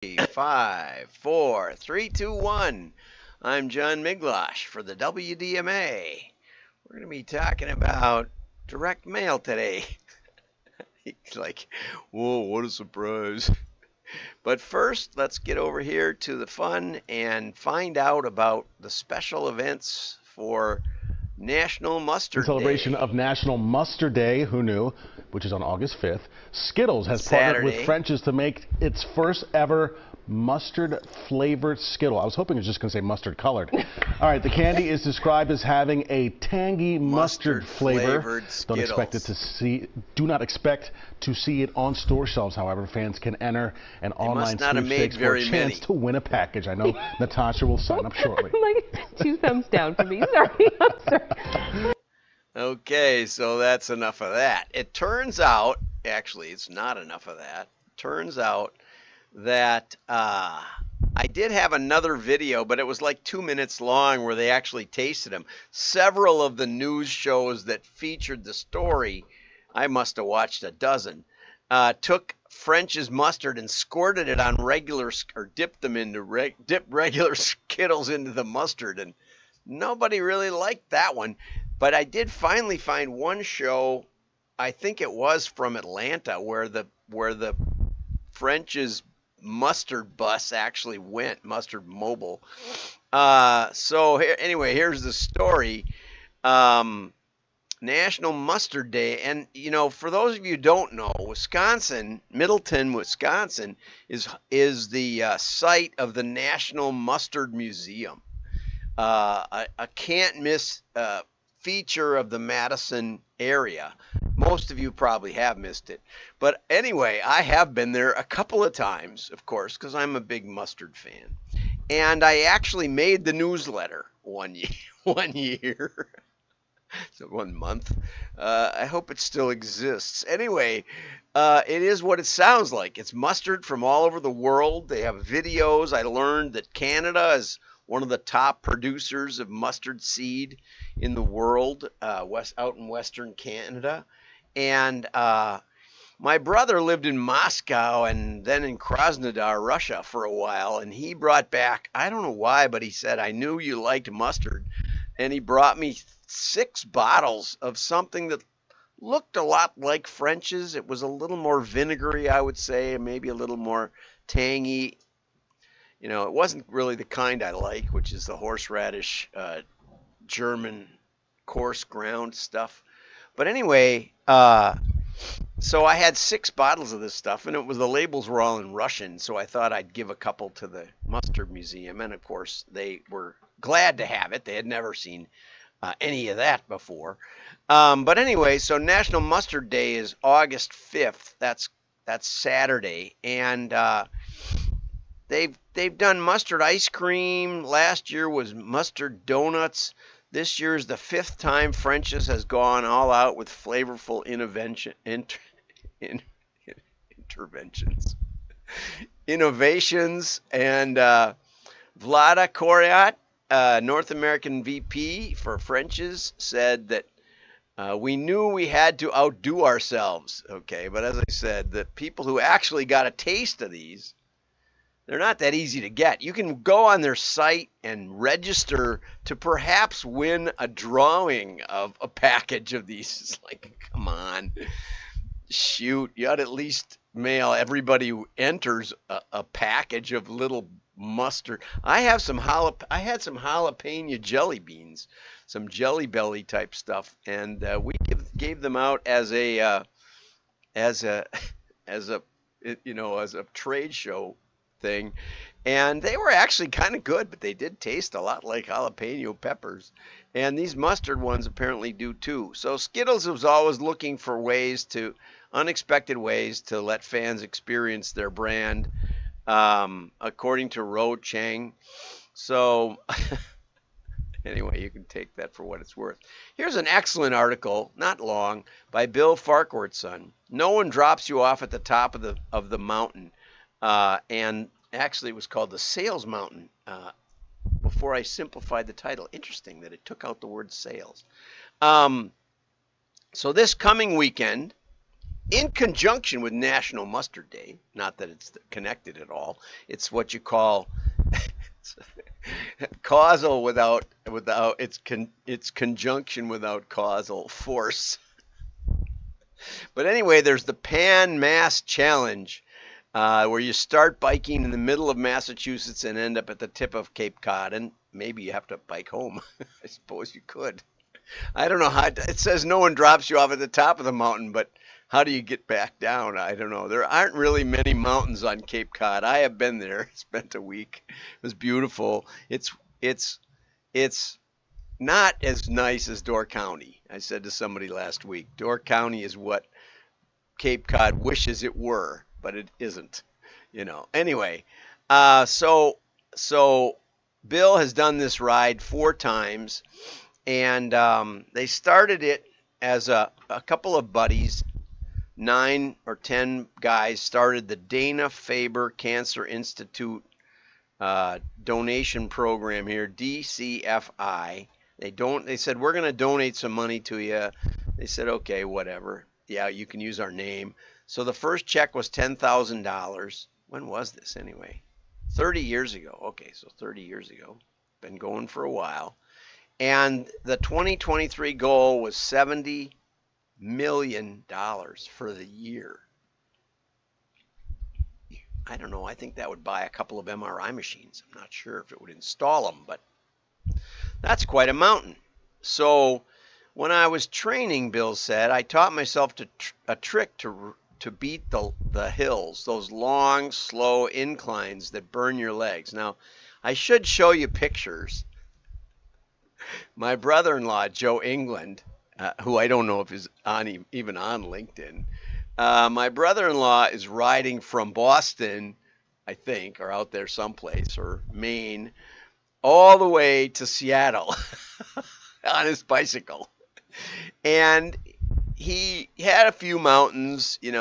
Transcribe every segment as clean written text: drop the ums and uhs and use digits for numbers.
5, 4, 3, 2, 1. I'm John Miglosh for the WDMA. We're going to be talking about direct mail today. It's like, whoa, what a surprise. But first, let's get over here to the fun and find out about the special events for National Mustard In celebration Day. of National Mustard Day, who knew, which is on August 5th, Skittles has partnered Saturday. with French's to make its first ever mustard-flavored Skittle. I was hoping it was just going to say mustard-colored. All right, the candy is described as having a tangy mustard flavor. Do not expect to see it on store shelves. However, fans can enter an online sweepstakes for a chance to win a package. I know Natasha will sign up shortly. Like 2 thumbs down for me. Sorry. I'm sorry. Okay, so that's enough of that. It turns out, actually, it's not enough of that. Turns out that I did have another video, but it was like 2 minutes long where they actually tasted them. Several of the news shows that featured the story, I must have watched a dozen, took French's mustard and squirted it on regular, or dipped them into, dipped regular Skittles into the mustard, and nobody really liked that one. But I did finally find one show, I think it was from Atlanta, where the French's mustard bus actually went, Mustard Mobile. So anyway, here's the story. National Mustard Day, and you know, for those of you who don't know, Wisconsin, Middleton, Wisconsin, is the site of the National Mustard Museum. A can't miss feature of the Madison area. Most of you probably have missed it. But anyway, I have been there a couple of times, of course, because I'm a big mustard fan. And I actually made the newsletter one year. So 1 month. I hope it still exists. Anyway, it is what it sounds like. It's mustard from all over the world. They have videos. I learned that Canada is one of the top producers of mustard seed in the world, out in Western Canada. And my brother lived in Moscow and then in Krasnodar, Russia for a while, and he brought back, I don't know why, but he said, I knew you liked mustard, and he brought me 6 bottles of something that looked a lot like French's. It was a little more vinegary, I would say, maybe a little more tangy. You know, it wasn't really the kind I like, which is the horseradish, German, coarse ground stuff. But anyway, so I had 6 bottles of this stuff, and the labels were all in Russian, so I thought I'd give a couple to the Mustard Museum, and of course they were glad to have it. They had never seen any of that before. But anyway, so National Mustard Day is August 5th. That's Saturday, and They've done mustard ice cream. Last year was mustard donuts. This year is the 5th time French's has gone all out with flavorful innovations. And Vlada Koryat, North American VP for French's, said that we knew we had to outdo ourselves. Okay, but as I said, the people who actually got a taste of these, they're not that easy to get. You can go on their site and register to perhaps win a drawing of a package of these. It's like, come on, shoot, you ought to at least mail everybody who enters a package of little mustard. I had some jalapeno jelly beans, some Jelly Belly type stuff, and we gave them out as a trade show thing, and they were actually kind of good, but they did taste a lot like jalapeno peppers, and these mustard ones apparently do too. So Skittles was always looking for unexpected ways to let fans experience their brand, according to Ro Chang. So anyway, you can take that for what it's worth. Here's an excellent article, not long, by Bill Farquharson. No one drops you off at the top of the mountain. And actually it was called the Sales Mountain before I simplified the title. Interesting that it took out the word sales. So this coming weekend, in conjunction with National Mustard Day. Not that it's connected at all. It's what you call causal without it's conjunction without causal force. But anyway, there's the Pan Mass Challenge, where you start biking in the middle of Massachusetts and end up at the tip of Cape Cod, and maybe you have to bike home. I suppose you could. I don't know how. It says no one drops you off at the top of the mountain, but how do you get back down? I don't know. There aren't really many mountains on Cape Cod. I have been there, spent a week. It was beautiful. It's not as nice as Door County. I said to somebody last week, Door County is what Cape Cod wishes it were, but it isn't. Anyway, so Bill has done this ride 4 times, and they started it as a couple of buddies, 9 or 10 guys, started the Dana-Farber Cancer Institute donation program here, DCFI. They said, we're going to donate some money to you. They said, okay, whatever. Yeah, you can use our name. So the first check was $10,000. When was this anyway? 30 years ago. Okay, so 30 years ago. Been going for a while. And the 2023 goal was $70 million for the year. I don't know. I think that would buy a couple of MRI machines. I'm not sure if it would install them, but that's quite a mountain. So when I was training, Bill said, I taught myself a trick to beat the hills, those long, slow inclines that burn your legs. Now, I should show you pictures. My brother-in-law, Joe England, who I don't know if is even on LinkedIn, my brother-in-law is riding from Boston, I think, or out there someplace, or Maine, all the way to Seattle on his bicycle. And he had a few mountains, in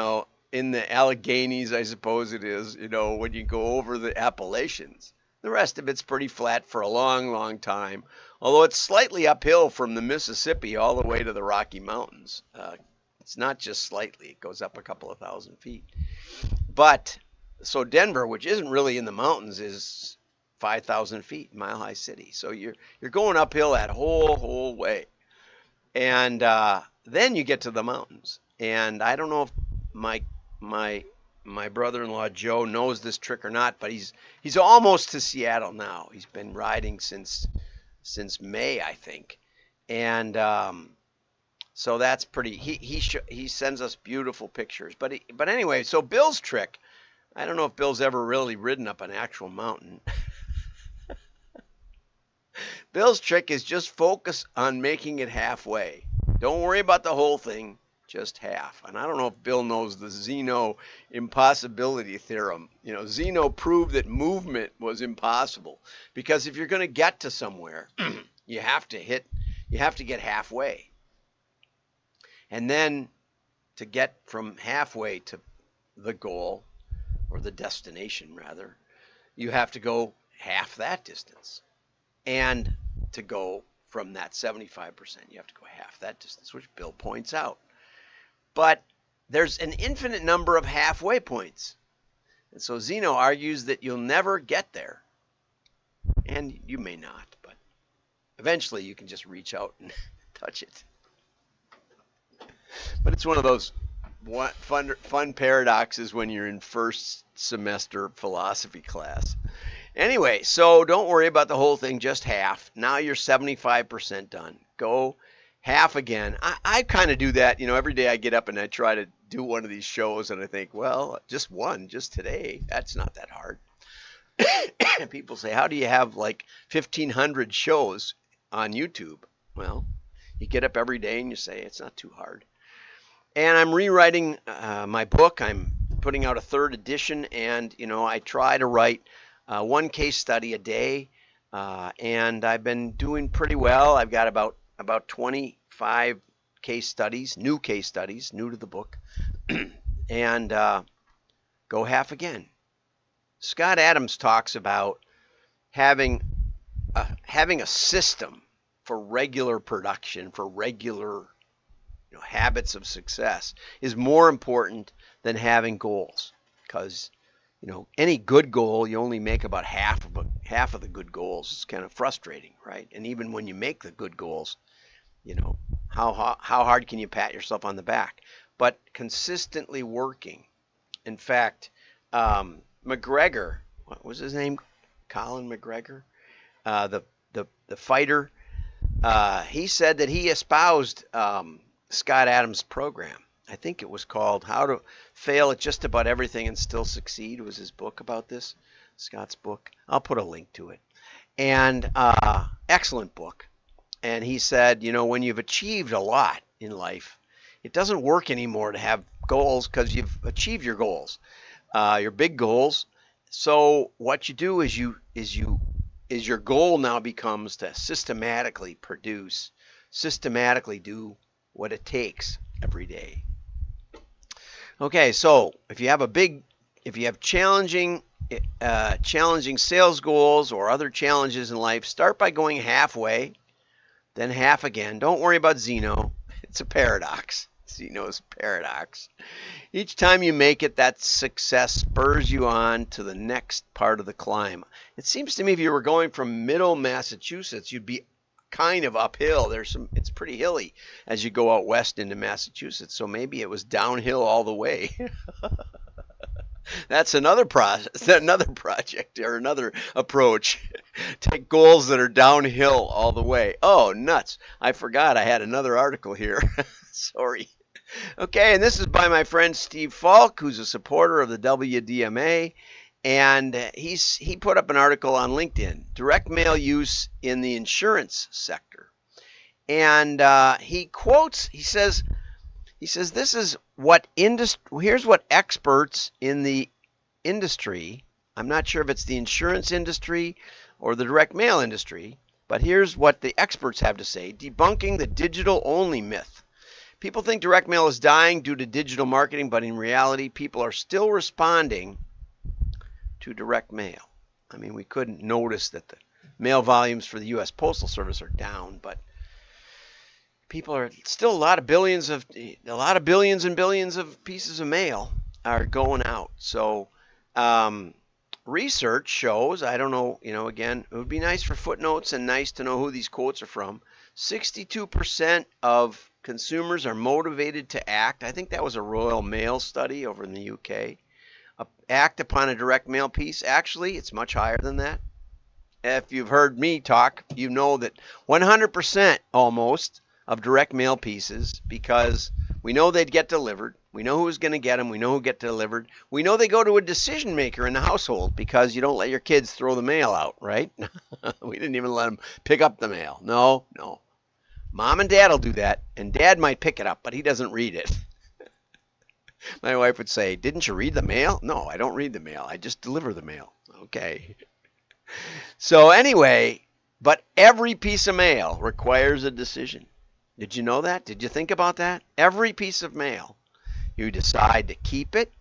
the Alleghenies, I suppose it is, when you go over the Appalachians. The rest of it's pretty flat for a long, long time, although it's slightly uphill from the Mississippi all the way to the Rocky Mountains. It's not just slightly. It goes up a couple of thousand feet. But, so Denver, which isn't really in the mountains, is 5,000 feet, Mile High City. So you're going uphill that whole way. And then you get to the mountains. And I don't know if my brother-in-law Joe knows this trick or not, but he's almost to Seattle now. He's been riding since May, I think. And so that's pretty. He sends us beautiful pictures. But anyway, so Bill's trick. I don't know if Bill's ever really ridden up an actual mountain. Bill's trick is just focus on making it halfway. Don't worry about the whole thing, just half. And I don't know if Bill knows the Zeno impossibility theorem. Zeno proved that movement was impossible, because if you're going to get to somewhere, you have to get halfway. And then to get from halfway to the goal, or the destination rather, you have to go half that distance. And to go from that 75%, you have to go half that distance, which Bill points out. But there's an infinite number of halfway points. And so Zeno argues that you'll never get there. And you may not, but eventually you can just reach out and touch it. But it's one of those fun paradoxes when you're in first semester philosophy class. Anyway, so don't worry about the whole thing, just half. Now you're 75% done. Go half again. I kind of do that, every day I get up and I try to do one of these shows, and I think, well, just today. That's not that hard. People say, how do you have like 1,500 shows on YouTube? Well, you get up every day and you say, it's not too hard. And I'm rewriting my book. I'm putting out a 3rd edition, and, I try to write one case study a day, and I've been doing pretty well. I've got about 25 case studies, new to the book, and go half again. Scott Adams talks about having a system for regular production, for regular habits of success is more important than having goals, because any good goal, you only make about half of the good goals. It's kind of frustrating, right? And even when you make the good goals, how hard can you pat yourself on the back? But consistently working. In fact, McGregor, what was his name? Colin McGregor, the fighter. He said that he espoused Scott Adams' program. I think it was called How to Fail at Just About Everything and Still Succeed, was his book about this, Scott's book. I'll put a link to it. And excellent book. And he said, when you've achieved a lot in life, it doesn't work anymore to have goals, because you've achieved your goals, your big goals. So what you do is your goal now becomes to systematically do what it takes every day. Okay, so if you have challenging sales goals or other challenges in life, start by going halfway, then half again. Don't worry about Zeno. It's a paradox. Zeno's paradox. Each time you make it, that success spurs you on to the next part of the climb. It seems to me if you were going from middle Massachusetts, you'd be kind of uphill. It's pretty hilly as you go out west into Massachusetts, so maybe it was downhill all the way. That's another project or another approach. Take goals that are downhill all the way. Oh, nuts. I forgot I had another article here. Sorry. Okay, and this is by my friend Steve Falk, who's a supporter of the WDMA. And he put up an article on LinkedIn, direct mail use in the insurance sector. And he says, this is here's what experts in the industry, I'm not sure if it's the insurance industry or the direct mail industry, but here's what the experts have to say, debunking the digital-only myth. People think direct mail is dying due to digital marketing, but in reality, people are still responding to direct mail. I mean, we couldn't notice that the mail volumes for the U.S. Postal Service are down, but people are still a lot of billions and billions of pieces of mail are going out. So research shows, I don't know, again, it would be nice for footnotes and nice to know who these quotes are from. 62% of consumers are motivated to act. I think that was a Royal Mail study over in the UK. Act upon a direct mail piece. Actually, it's much higher than that. If you've heard me talk, you know that 100% almost of direct mail pieces, because we know they'd get delivered. We know who's going to get them. We know who get delivered. We know they go to a decision maker in the household, because you don't let your kids throw the mail out, right? We didn't even let them pick up the mail. No. Mom and Dad will do that, and Dad might pick it up, but he doesn't read it. My wife would say, didn't you read the mail? No, I don't read the mail. I just deliver the mail. Okay. So anyway, but every piece of mail requires a decision. Did you know that? Did you think about that? Every piece of mail, you decide to keep it,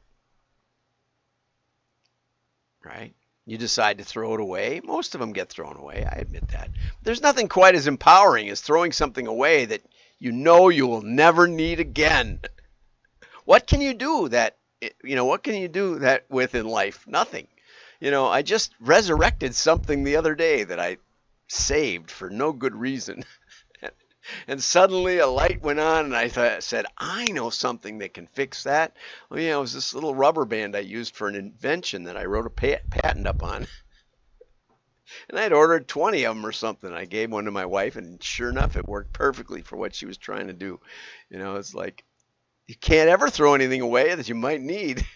right? You decide to throw it away. Most of them get thrown away. I admit that. There's nothing quite as empowering as throwing something away that you know you will never need again. What can you do that with in life? Nothing. I just resurrected something the other day that I saved for no good reason. And suddenly a light went on, and I said, I know something that can fix that. Well, it was this little rubber band I used for an invention that I wrote a patent up on. And I'd ordered 20 of them or something. I gave one to my wife, and sure enough, it worked perfectly for what she was trying to do. It's like, you can't ever throw anything away that you might need.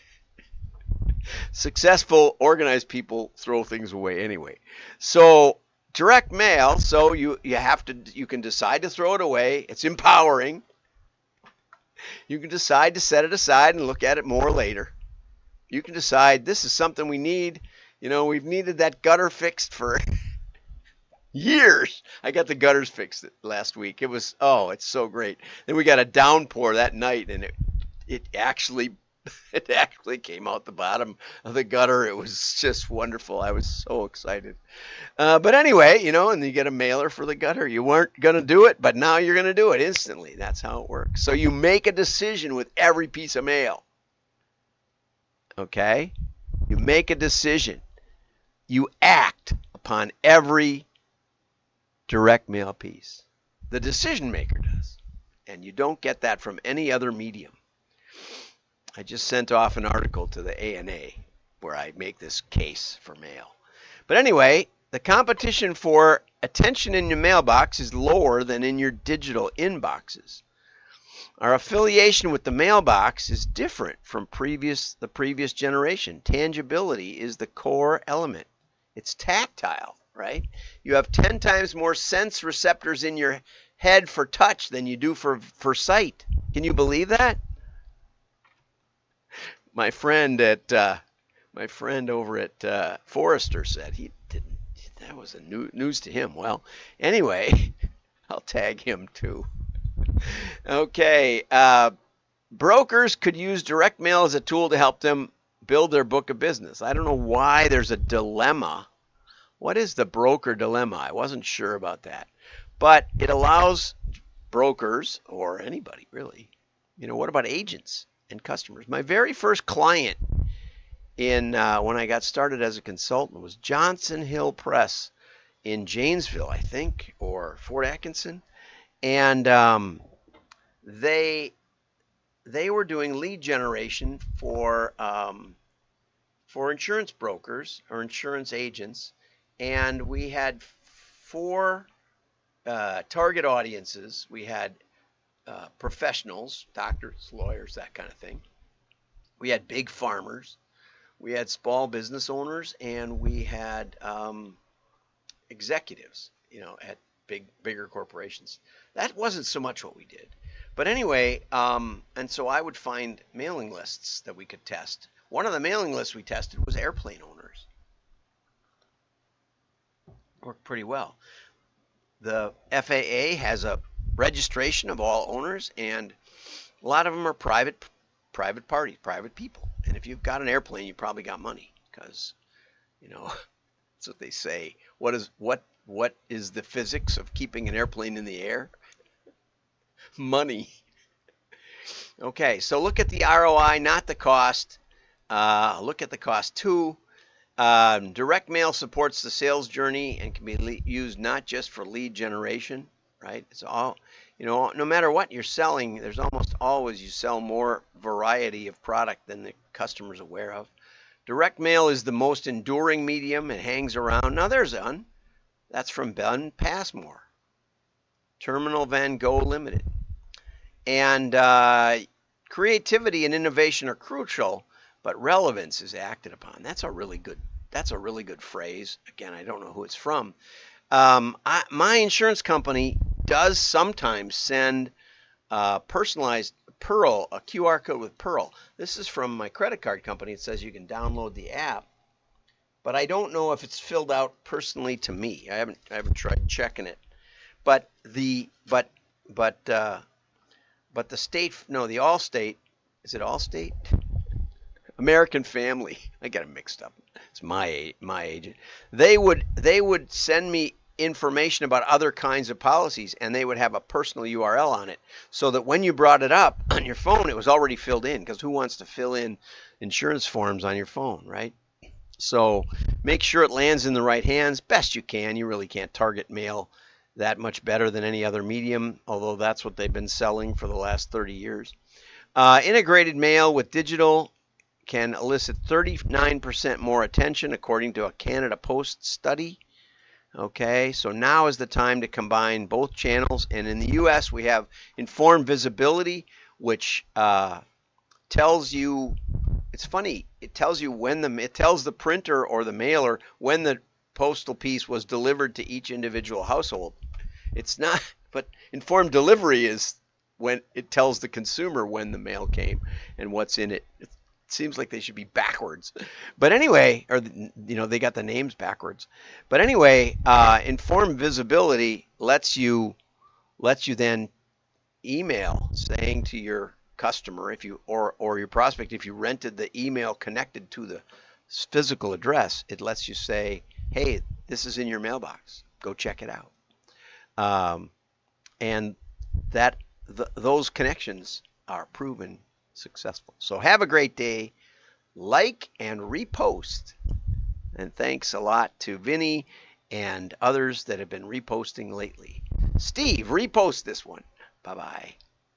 Successful, organized people throw things away anyway. So direct mail, so you can decide to throw it away. It's empowering. You can decide to set it aside and look at it more later. You can decide this is something we need. We've needed that gutter fixed for years. I got the gutters fixed last week. It's so great. Then we got a downpour that night, and it actually It actually came out the bottom of the gutter. It was just wonderful. I was so excited. But anyway, and you get a mailer for the gutter. You weren't going to do it, but now you're going to do it instantly. That's how it works. So you make a decision with every piece of mail. Okay? You make a decision. You act upon every direct mail piece. The decision maker does. And you don't get that from any other medium. I just sent off an article to the ANA where I make this case for mail. But anyway, the competition for attention in your mailbox is lower than in your digital inboxes. Our affiliation with the mailbox is different from the previous generation. Tangibility is the core element. It's tactile, right? You have 10 times more sense receptors in your head for touch than you do for sight. Can you believe that? My friend over at Forrester said he didn't. That was news to him. Well, anyway, I'll tag him too. Okay, brokers could use direct mail as a tool to help them build their book of business. I don't know why there's a dilemma. What is the broker dilemma? I wasn't sure about that, but it allows brokers or anybody really. What about agents and customers? My very first client when I got started as a consultant was Johnson Hill Press in Janesville, I think, or Fort Atkinson, and they were doing lead generation for insurance brokers or insurance agents, and we had 4 target audiences. We had professionals, doctors, lawyers, that kind of thing. We had big farmers, we had small business owners, and we had executives, at bigger corporations. That wasn't so much what we did. But anyway, and so I would find mailing lists that we could test. One of the mailing lists we tested was airplane owners. Worked pretty well. The FAA has a registration of all owners, and a lot of them are private parties, private people. And if you've got an airplane, you probably got money, because that's what they say. What is the physics of keeping an airplane in the air? Money. Okay, so look at the ROI, not the cost. Look at the cost too. Direct mail supports the sales journey and can be used not just for lead generation, right? It's all, no matter what you're selling, there's almost always you sell more variety of product than the customer's aware of. Direct mail is the most enduring medium. It hangs around. Now there's one. That's from Ben Passmore. Terminal Van Gogh Limited. And creativity and innovation are crucial, but relevance is acted upon. That's a really good phrase. Again, I don't know who it's from. My insurance company does sometimes send personalized Pearl, a QR code with Pearl. This is from my credit card company. It says you can download the app, but I don't know if it's filled out personally to me. I haven't tried checking it. But the state, no, the Allstate, is it Allstate? American Family. I got it mixed up. It's my agent. They would send me information about other kinds of policies, and they would have a personal URL on it, so that when you brought it up on your phone, it was already filled in, because who wants to fill in insurance forms on your phone, right? So make sure it lands in the right hands best you can. You really can't target mail that much better than any other medium, although that's what they've been selling for the last 30 years. Integrated mail with digital can elicit 39% more attention, according to a Canada Post study. Okay, so now is the time to combine both channels. And in the U.S., we have informed visibility, which tells you, it's funny, it tells you it tells the printer or the mailer when the postal piece was delivered to each individual household. It's not, but informed delivery is when it tells the consumer when the mail came and what's in it. It seems like they should be backwards, but anyway, or they got the names backwards. But anyway, informed visibility lets you then email saying to your customer, if you or your prospect, if you rented the email connected to the physical address, it lets you say, hey, this is in your mailbox, go check it out. And those connections are proven successful. So have a great day. Like and repost. And thanks a lot to Vinny and others that have been reposting lately. Steve, repost this one. Bye-bye.